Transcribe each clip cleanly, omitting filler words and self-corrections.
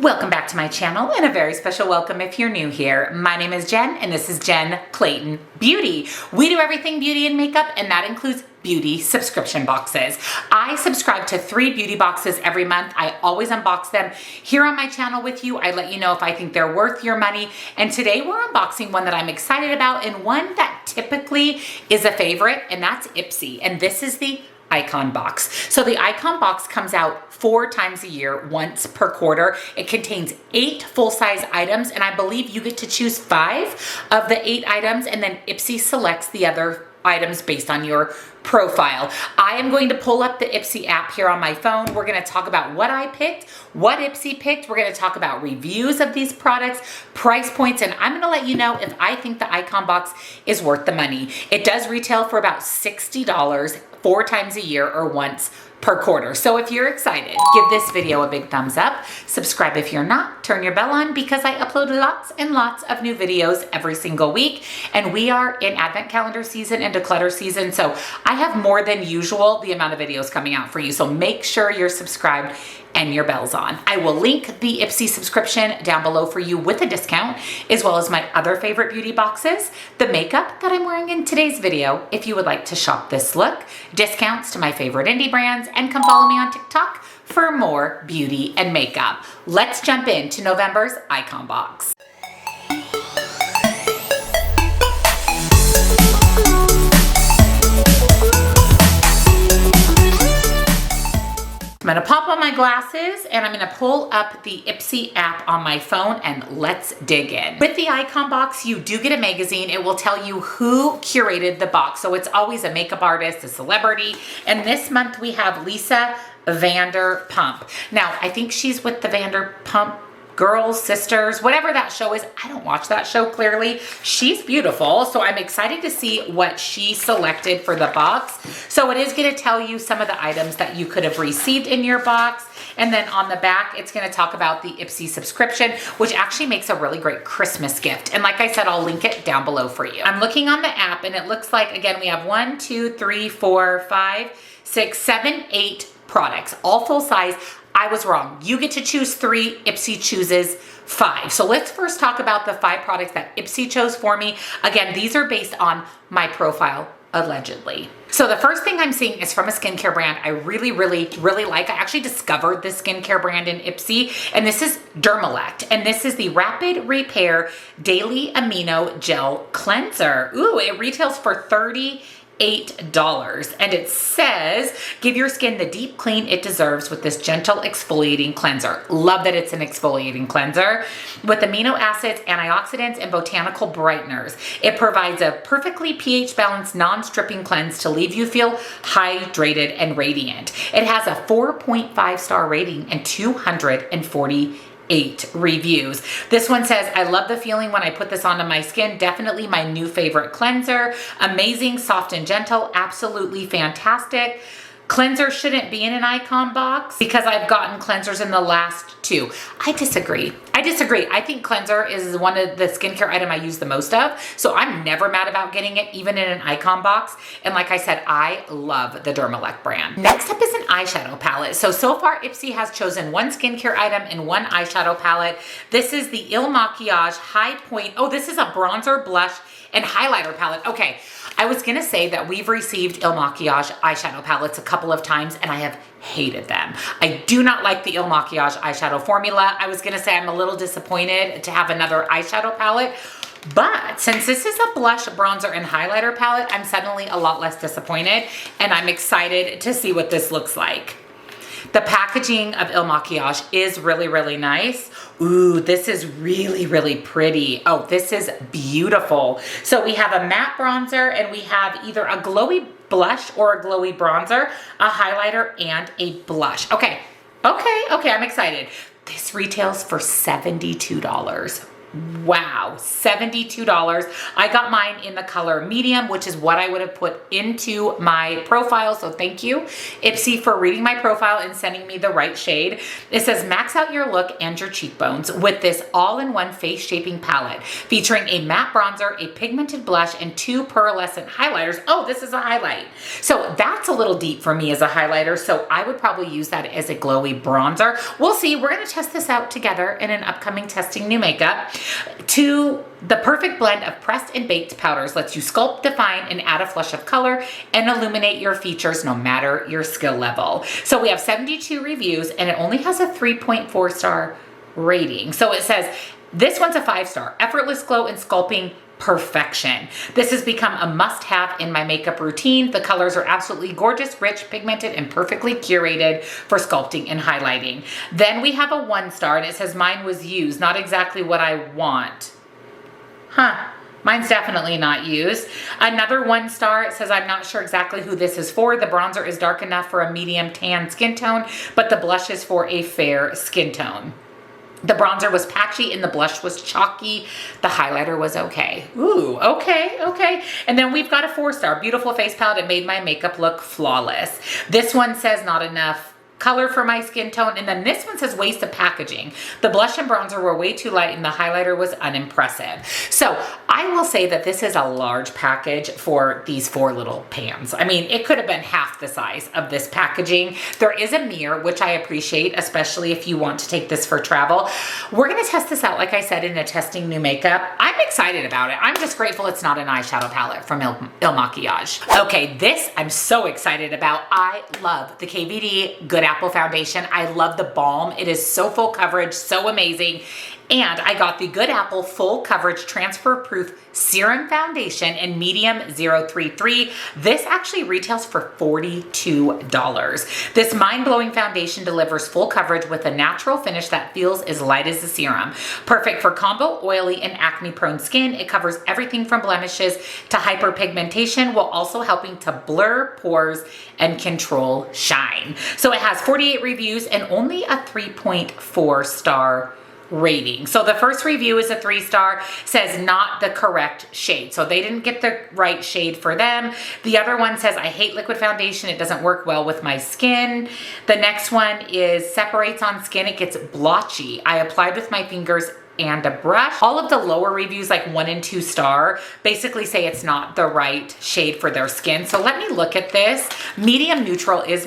Welcome back to my channel and a very special welcome if you're new here. My name is Jen and this is Jen Clayton Beauty. We do everything beauty and makeup, and that includes beauty subscription boxes. I subscribe to 3 beauty boxes every month. I always unbox them here on my channel with you. I let you know if I think they're worth your money. And today we're unboxing one that I'm excited about and one that typically is a favorite, and that's Ipsy. And this is the Icon box. So the Icon box comes out 4 times a year, once per quarter. It contains 8 full-size items, and I believe you get to choose 5 of the 8 items, and then Ipsy selects the other items based on your profile. I am going to pull up the Ipsy app here on my phone. We're going to talk about what I picked, what Ipsy picked. We're going to talk about reviews of these products, price points, and I'm going to let you know if I think the Icon box is worth the money. It does retail for about $60 4 times a year or once per quarter. So if you're excited, give this video a big thumbs up. Subscribe if you're not. Turn your bell on because I upload lots and lots of new videos every single week. And we are in Advent calendar season and declutter season. So I have more than usual the amount of videos coming out for you. So make sure you're subscribed and your bell's on. I will link the Ipsy subscription down below for you with a discount, as well as my other favorite beauty boxes, the makeup that I'm wearing in today's video if you would like to shop this look, discounts to my favorite indie brands, and come follow me on TikTok for more beauty and makeup. Let's jump into November's Icon box. I'm gonna pop on my glasses and I'm gonna pull up the Ipsy app on my phone and let's dig in. With the Icon box, you do get a magazine. It will tell you who curated the box. So it's always a makeup artist, a celebrity. And this month we have Lisa Vanderpump. Now, I think she's with the Vanderpump Girls, Sisters, whatever that show is. I don't watch that show clearly. She's beautiful, so I'm excited to see what she selected for the box. So it is going to tell you some of the items that you could have received in your box. And then on the back, it's going to talk about the Ipsy subscription, which actually makes a really great Christmas gift. And like I said, I'll link it down below for you. I'm looking on the app and it looks like, again, we have 1, 2, 3, 4, 5, 6, 7, 8 products, all full size. I was wrong. You get to choose 3, Ipsy chooses 5. So let's first talk about the 5 products that Ipsy chose for me. Again, these are based on my profile, allegedly. So the first thing I'm seeing is from a skincare brand I really like. I actually discovered this skincare brand in Ipsy, and this is Dermalect, and this is the Rapid Repair Daily Amino Gel Cleanser. Ooh, it retails for $38, and it says, give your skin the deep clean it deserves with this gentle exfoliating cleanser. Love that it's an exfoliating cleanser with amino acids, antioxidants, and botanical brighteners. It provides a perfectly pH balanced, non-stripping cleanse to leave you feel hydrated and radiant. It has a 4.5 star rating and 248 reviews. This one says, I love the feeling when I put this onto my skin. Definitely my new favorite cleanser. Amazing, soft and gentle. Absolutely fantastic. Cleanser shouldn't be in an Icon box because I've gotten cleansers in the last 2. I disagree. I think cleanser is one of the skincare item I use the most of. So I'm never mad about getting it, even in an Icon box. And like I said, I love the Dermalect brand. Next up is an eyeshadow palette. So far Ipsy has chosen 1 skincare item and 1 eyeshadow palette. This is the Il Makiage High Point. Oh, this is a bronzer, blush, and highlighter palette. Okay, I was gonna say that we've received Il Makiage eyeshadow palettes a couple of times and I have hated them. I do not like the Il Makiage eyeshadow formula. I was gonna say I'm a little disappointed to have another eyeshadow palette, but since this is a blush, bronzer, and highlighter palette, I'm suddenly a lot less disappointed and I'm excited to see what this looks like. The packaging of Il Makiage is really nice. Ooh, this is really pretty. Oh, this is beautiful. So we have a matte bronzer and we have either a glowy blush or a glowy bronzer, a highlighter, and a blush. Okay, I'm excited. This retails for $72. Wow, $72. I got mine in the color medium, which is what I would have put into my profile. So thank you, Ipsy, for reading my profile and sending me the right shade. It says max out your look and your cheekbones with this all-in-one face shaping palette featuring a matte bronzer, a pigmented blush, and 2 pearlescent highlighters. Oh, this is a highlight. So that's a little deep for me as a highlighter. So I would probably use that as a glowy bronzer. We'll see. We're going to test this out together in an upcoming Testing New Makeup. The perfect blend of pressed and baked powders lets you sculpt, define, and add a flush of color and illuminate your features no matter your skill level. So we have 72 reviews and it only has a 3.4 star rating. So it says, this one's a 5-star, effortless glow and sculpting perfection. This has become a must-have in my makeup routine. The colors are absolutely gorgeous, rich, pigmented, and perfectly curated for sculpting and highlighting. Then we have a 1-star and it says mine was used, not exactly what I want. Huh. Mine's definitely not used. Another 1-star, it says I'm not sure exactly who this is for. The bronzer is dark enough for a medium tan skin tone, but the blush is for a fair skin tone. The bronzer was patchy and the blush was chalky. The highlighter was okay. Ooh, okay. And then we've got a 4-star, beautiful face palette. It made my makeup look flawless. This one says not enough color for my skin tone. And then this one says waste of packaging. The blush and bronzer were way too light and the highlighter was unimpressive. So I will say that this is a large package for these 4 little pans. I mean, it could have been half the size of this packaging. There is a mirror, which I appreciate, especially if you want to take this for travel. We're going to test this out, like I said, in a Testing New Makeup. I'm excited about it. I'm just grateful it's not an eyeshadow palette from Il Makiage. Okay, this I'm so excited about. I love the KVD Good Apple foundation. I love the balm. It is so full coverage, so amazing. And I got the Good Apple Full Coverage Transfer Proof Serum Foundation in medium 033. This actually retails for $42. This mind-blowing foundation delivers full coverage with a natural finish that feels as light as the serum. Perfect for combo, oily, and acne-prone skin. It covers everything from blemishes to hyperpigmentation while also helping to blur pores and control shine. So it has 48 reviews and only a 3.4 star rating. So the first review is a 3-star, says not the correct shade. So they didn't get the right shade for them. The other one says, I hate liquid foundation. It doesn't work well with my skin. The next one is separates on skin. It gets blotchy. I applied with my fingers and a brush. All of the lower reviews, like 1 and 2 star, basically say it's not the right shade for their skin. So let me look at this. Medium neutral is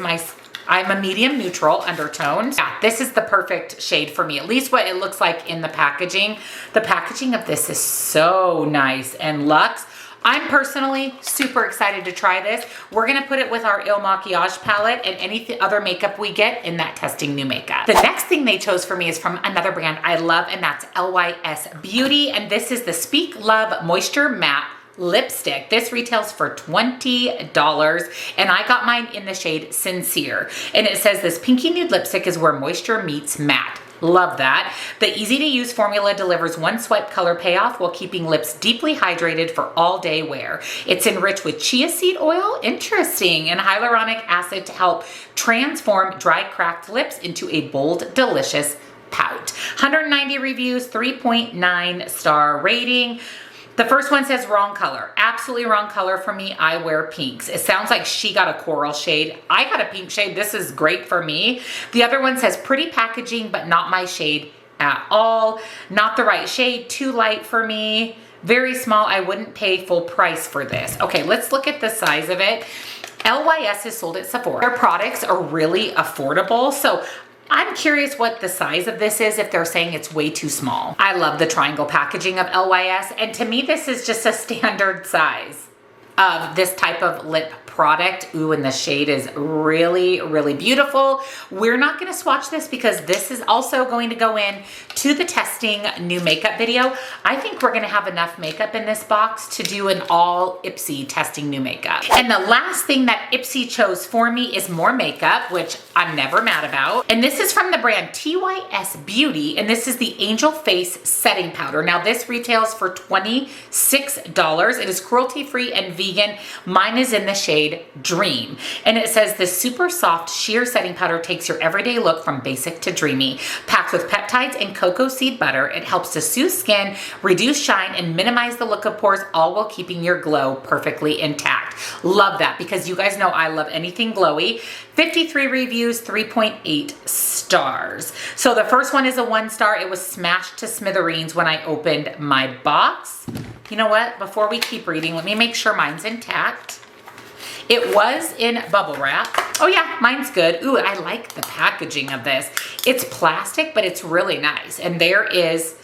I'm a medium neutral undertone. Yeah, this is the perfect shade for me, at least what it looks like in the packaging. The packaging of this is so nice and luxe. I'm personally super excited to try this. We're gonna put it with our Il Makiage palette and any other makeup we get in that Testing New Makeup. The next thing they chose for me is from another brand I love, and that's LYS Beauty. And this is the Speak Love Moisture Matte lipstick. This retails for $20 and I got mine in the shade Sincere. And it says this pinky nude lipstick is where moisture meets matte. Love that. The easy to use formula delivers one swipe color payoff while keeping lips deeply hydrated for all day wear. It's enriched with chia seed oil, interesting, and hyaluronic acid to help transform dry cracked lips into a bold, delicious pout. 190 reviews, 3.9 star rating. The first one says wrong color. Absolutely wrong color for me. I wear pinks. It sounds like she got a coral shade. I got a pink shade. This is great for me. The other one says pretty packaging, but not my shade at all. Not the right shade. Too light for me. Very small. I wouldn't pay full price for this. Okay, let's look at the size of it. LYS is sold at Sephora. Their products are really affordable. So I'm curious what the size of this is if they're saying it's way too small. I love the triangle packaging of LYS, and to me this is just a standard size of this type of lip product. Ooh, and the shade is really, really beautiful. We're not gonna swatch this because this is also going to go in to the Testing New Makeup video. I think we're gonna have enough makeup in this box to do an all Ipsy Testing New Makeup. And the last thing that Ipsy chose for me is more makeup, which I'm never mad about. And this is from the brand TYS Beauty, and this is the Angel Face Setting Powder. Now this retails for $26. It is cruelty-free and vegan. Mine is in the shade shade Dream. And it says the super soft sheer setting powder takes your everyday look from basic to dreamy. Packed with peptides and cocoa seed butter, it helps to soothe skin, reduce shine, and minimize the look of pores, all while keeping your glow perfectly intact. Love that, because you guys know I love anything glowy. 53 reviews, 3.8 stars. So the first one is a 1 star. It was smashed to smithereens when I opened my box. You know what? Before we keep reading, let me make sure mine's intact. It was in bubble wrap. Oh yeah, mine's good. Ooh, I like the packaging of this. It's plastic, but it's really nice. And there is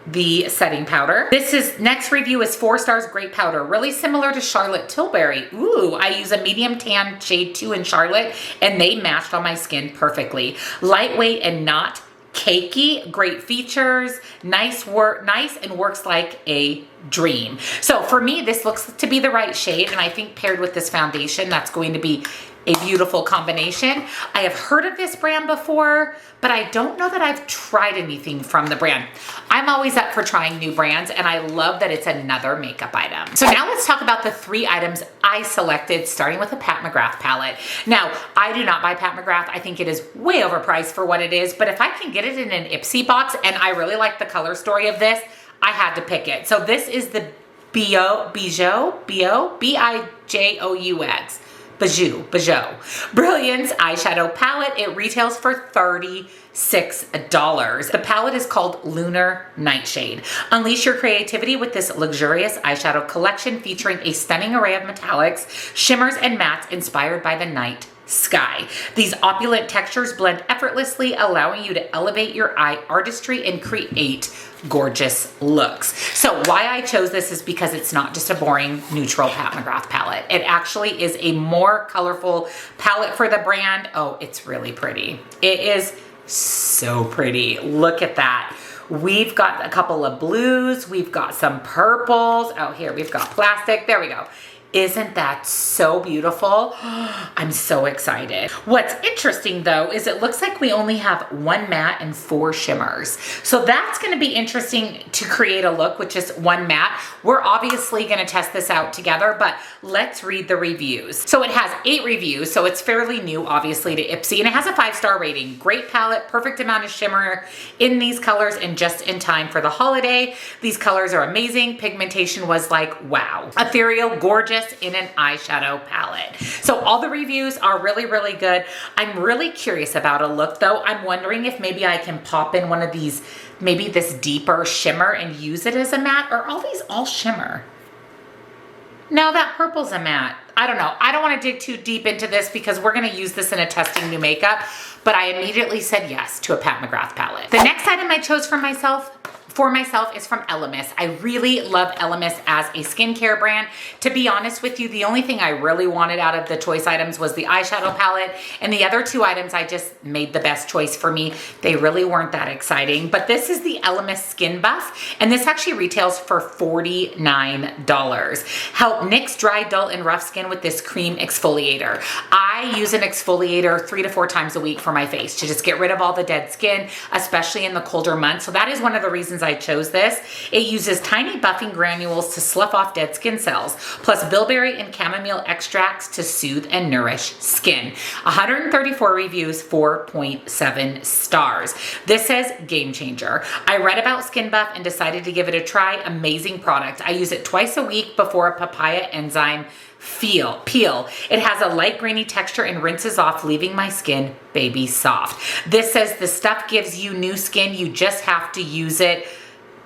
the setting powder. Next review is 4 stars, great powder. Really similar to Charlotte Tilbury. Ooh, I use a medium tan shade 2 in Charlotte, and they matched on my skin perfectly. Lightweight and not cakey, great features, nice and works like a dream. So for me, this looks to be the right shade, and I think paired with this foundation, that's going to be a beautiful combination. I have heard of this brand before, but I don't know that I've tried anything from the brand. I'm always up for trying new brands, and I love that it's another makeup item. So now let's talk about the 3 items I selected, starting with a Pat McGrath palette. Now, I do not buy Pat McGrath. I think it is way overpriced for what it is, but if I can get it in an Ipsy box, and I really like the color story of this, I had to pick it. So this is the Bijou Brilliance eyeshadow palette. It retails for $36. The palette is called Lunar Nightshade. Unleash your creativity with this luxurious eyeshadow collection featuring a stunning array of metallics, shimmers, and mattes inspired by the night sky. These opulent textures blend effortlessly, allowing you to elevate your eye artistry and create gorgeous looks. So why I chose this is because it's not just a boring neutral Pat McGrath palette. It actually is a more colorful palette for the brand. Oh, it's really pretty. It is so pretty. Look at that. We've got a couple of blues. We've got some purples. Oh, here we've got plastic. There we go. Isn't that so beautiful? I'm so excited. What's interesting though is it looks like we only have 1 matte and 4 shimmers. So that's gonna be interesting to create a look with just 1 matte. We're obviously gonna test this out together, but let's read the reviews. So it has 8 reviews, so it's fairly new obviously to Ipsy, and it has a 5-star rating. Great palette, perfect amount of shimmer in these colors, and just in time for the holiday. These colors are amazing. Pigmentation was like, wow. Ethereal, gorgeous, in an eyeshadow palette. So all the reviews are really, really good. I'm really curious about a look though. I'm wondering if maybe I can pop in one of these, maybe this deeper shimmer and use it as a matte, or are these all shimmer? No, that purple's a matte. I don't know. I don't want to dig too deep into this because we're going to use this in a testing new makeup, but I immediately said yes to a Pat McGrath palette. The next item I chose for myself is from Elemis. I really love Elemis as a skincare brand. To be honest with you, the only thing I really wanted out of the choice items was the eyeshadow palette, and the other 2 items I just made the best choice for me. They really weren't that exciting, but this is the Elemis Skin Buff, and this actually retails for $49. Help nix dry, dull, and rough skin with this cream exfoliator. I use an exfoliator 3 to 4 times a week for my face to just get rid of all the dead skin, especially in the colder months. So that is one of the reasons I chose this. It uses tiny buffing granules to slough off dead skin cells, plus bilberry and chamomile extracts to soothe and nourish skin. 134 reviews, 4.7 stars. This says game changer. I read about Skin Buff and decided to give it a try. Amazing product. I use it twice a week before a papaya enzyme peel. It has a light grainy texture and rinses off, leaving my skin baby soft. This says the stuff gives you new skin. You just have to use it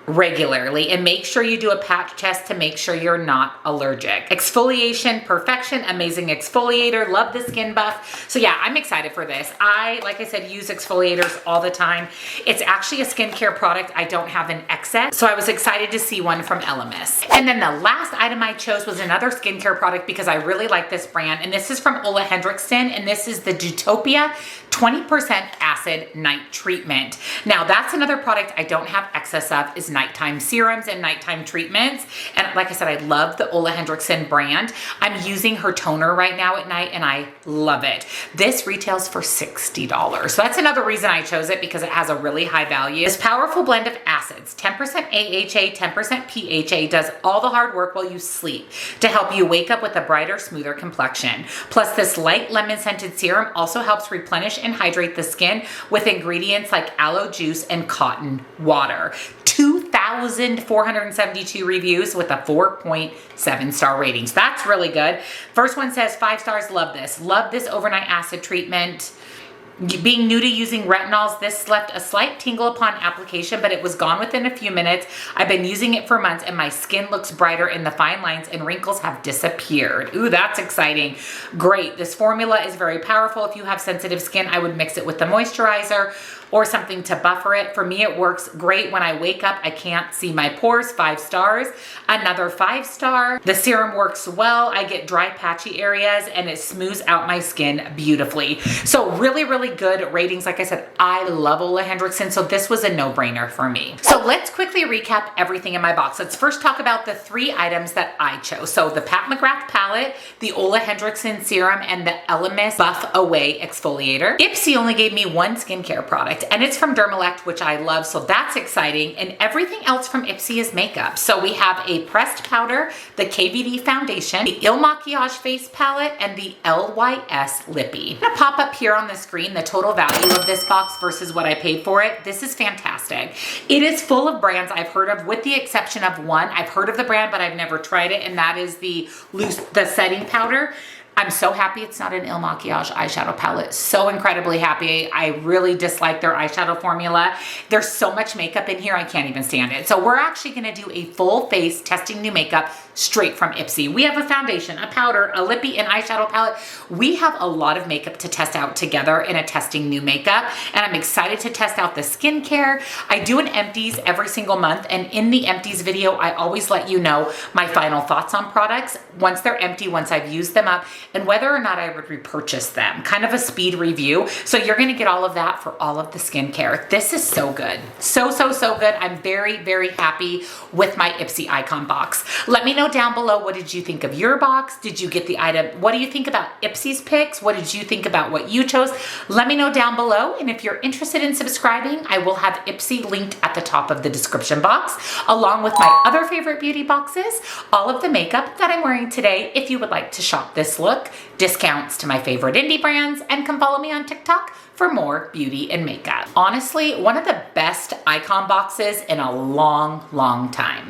regularly, and make sure you do a patch test to make sure you're not allergic. Exfoliation perfection, amazing exfoliator. Love the Skin Buff. So yeah, I'm excited for this. Like I said, use exfoliators all the time. It's actually a skincare product. I don't have an excess, so I was excited to see one from Elemis. And then the last item I chose was another skincare product because I really like this brand, and this is from Ole Henriksen, and this is the Dutopia 20% Acid Night Treatment. Now that's another product I don't have excess of, is nighttime serums and nighttime treatments. And like I said, I love the Ole Henriksen brand. I'm using her toner right now at night and I love it. This retails for $60. So that's another reason I chose it, because it has a really high value. This powerful blend of acids, 10% AHA, 10% PHA, does all the hard work while you sleep to help you wake up with a brighter, smoother complexion. Plus, this light lemon scented serum also helps replenish and hydrate the skin with ingredients like aloe juice and cotton water. 2,472 reviews with a 4.7 star ratings. That's really good. First one says 5 stars, love this. Love this overnight acid treatment. Being new to using retinols, this left a slight tingle upon application, but it was gone within a few minutes. I've been using it for months and my skin looks brighter and the fine lines and wrinkles have disappeared. Ooh, that's exciting. Great. This formula is very powerful. If you have sensitive skin, I would mix it with the moisturizer or something to buffer it. For me, it works great. When I wake up, I can't see my pores. 5 stars. Another 5 star. The serum works well. I get dry, patchy areas and it smooths out my skin beautifully. So really, really good ratings. Like I said, I love Ole Henriksen, so this was a no-brainer for me. So let's quickly recap everything in my box. Let's first talk about the 3 items that I chose. So the Pat McGrath palette, the Ole Henriksen serum, and the Elemis Buff Away exfoliator. Ipsy only gave me 1 skincare product, and it's from Dermalect, which I love, so that's exciting. And everything else from Ipsy is makeup. So we have a pressed powder, the KVD foundation, the Il Makiage face palette, and the LYS lippy. I'm gonna pop up here on the screen the total value of this box versus what I paid for it. This is fantastic. It is full of brands I've heard of, with the exception of one. I've heard of the brand, but I've never tried it, and that is the setting powder. I'm so happy it's not an Il Makiage eyeshadow palette. So incredibly happy. I really dislike their eyeshadow formula. There's so much makeup in here, I can't even stand it. So we're actually gonna do a full face testing new makeup straight from Ipsy. We have a foundation, a powder, a lippy, and eyeshadow palette. We have a lot of makeup to test out together in a testing new makeup, and I'm excited to test out the skincare. I do an empties every single month, and in the empties video, I always let you know my final thoughts on products once they're empty, once I've used them up, and whether or not I would repurchase them. Kind of a speed review. So you're gonna get all of that for all of the skincare. This is so good. So good. I'm very, very happy with my Ipsy Icon box. Let me know down below, what did you think of your box? Did you get the item? What do you think about Ipsy's picks? What did you think about what you chose? Let me know down below. And if you're interested in subscribing, I will have Ipsy linked at the top of the description box, along with my other favorite beauty boxes, all of the makeup that I'm wearing today. If you would like to shop this look, discounts to my favorite indie brands, and come follow me on TikTok for more beauty and makeup. Honestly, one of the best icon boxes in a long, long time.